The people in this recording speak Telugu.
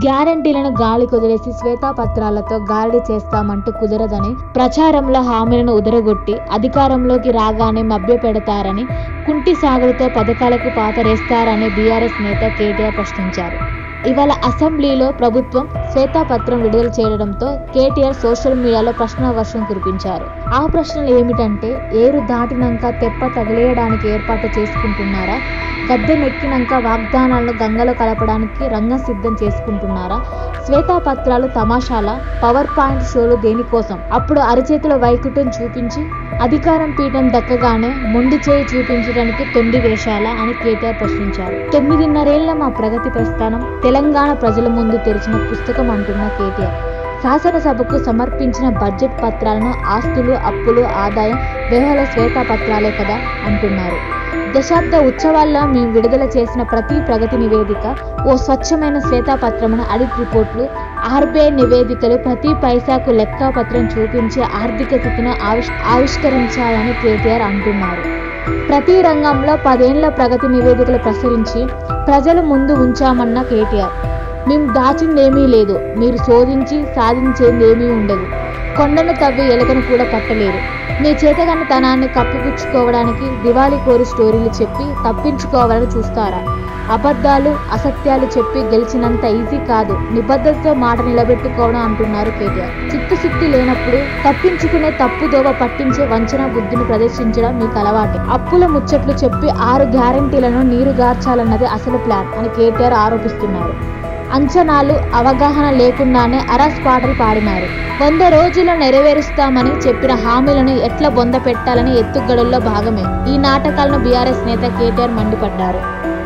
గ్యారంటీలను గాలి కొదిలేసి శ్వేతపత్రాలతో గారడీ చేస్తామంటూ కుదరదని, ప్రచారంలో హామీలను ఉదరగొట్టి అధికారంలోకి రాగానే మభ్యపెడతారని, కుంటి సాగులతో పథకాలకు పాతరేస్తారని బీఆర్ఎస్ నేత కేటీఆర్ ప్రశ్నించారు. ఇవాళ అసెంబ్లీలో ప్రభుత్వం శ్వేతపత్రం విడుదల చేయడంతో కేటీఆర్ సోషల్ మీడియాలో ప్రశ్నల వర్షం కురిపించారు. ఆ ప్రశ్నలు ఏమిటంటే, ఏరు దాటినాక తెప్ప తగిలేయడానికి ఏర్పాటు చేసుకుంటున్నారా? గద్దెనెక్కినాక వాగ్దానాలను గంగలో కలపడానికి రంగం సిద్ధం చేసుకుంటున్నారా? శ్వేతపత్రాలు తమాషాల, పవర్ పాయింట్ షోలు దేనికోసం? అప్పుడు అరచేతిలో వైకుంఠం చూపించి అధికారం పీఠం దక్కగానే మొండి చేయి చూపించడానికి తొండి వేషాలా అని కేటీఆర్ ప్రశ్నించారు. 9.5 మా ప్రగతి ప్రస్థానం తెలంగాణ ప్రజల ముందు తెరిచిన పుస్తకం అంటున్న కేటీఆర్, శాసనసభకు సమర్పించిన బడ్జెట్ పత్రాలను ఆస్తులు, అప్పులు, ఆదాయం, వ్యవహార శ్వేతపత్రాలే కదా అంటున్నారు. దశాబ్ద ఉత్సవాల్లో మేము విడుదల చేసిన ప్రతి ప్రగతి నివేదిక ఓ స్వచ్ఛమైన శ్వేతపత్రమైన ఆడిట్ రిపోర్టులు, ఆర్బీఐ నివేదికలు ప్రతి పైసాకు లెక్కపత్రం చూపించి ఆర్థిక స్థితిని ఆవిష్కరించాలని కేటీఆర్ అంటున్నారు. ప్రతి రంగంలో 10 ఏళ్ల ప్రగతి నివేదికలు ప్రచురించి ప్రజల ముందు ఉంచామన్న కేటీఆర్, మేము దాచిందేమీ లేదు, మీరు శోధించి సాధించేదేమీ ఉండదు, కొండను తవ్వి ఎలుకను కూడా పట్టలేరు. మీ చేతగాని తనాన్ని కప్పిపుచ్చుకోవడానికి దివాళీ కోరి స్టోరీలు చెప్పి తప్పించుకోవాలని చూస్తారా? అబద్ధాలు, అసత్యాలు చెప్పి గెలిచినంత ఈజీ కాదు నిబద్ధతతో మాట నిలబెట్టుకోవడం అంటున్నారు కేటీఆర్. చిత్తశుద్ధి లేనప్పుడు తప్పించుకునే తప్పుదోవ పట్టించే వంచన బుద్ధిని ప్రదర్శించడం మీకు అలవాటే. అప్పుల ముచ్చట్లు చెప్పి 6 గ్యారంటీలను నీరుగార్చాలన్నది అసలు ప్లాన్ అని కేటీఆర్ ఆరోపిస్తున్నారు. అంచనాలు, అవగాహన లేకుండానే అరస్ పాటలు పాడినారు. 100 రోజుల్లో నెరవేరుస్తామని చెప్పిన హామీలను ఎట్లా బొంద పెట్టాలని ఎత్తుగడల్లో భాగమే ఈ నాటకాలను బీఆర్ఎస్ నేత కేటీఆర్ మండిపడ్డారు.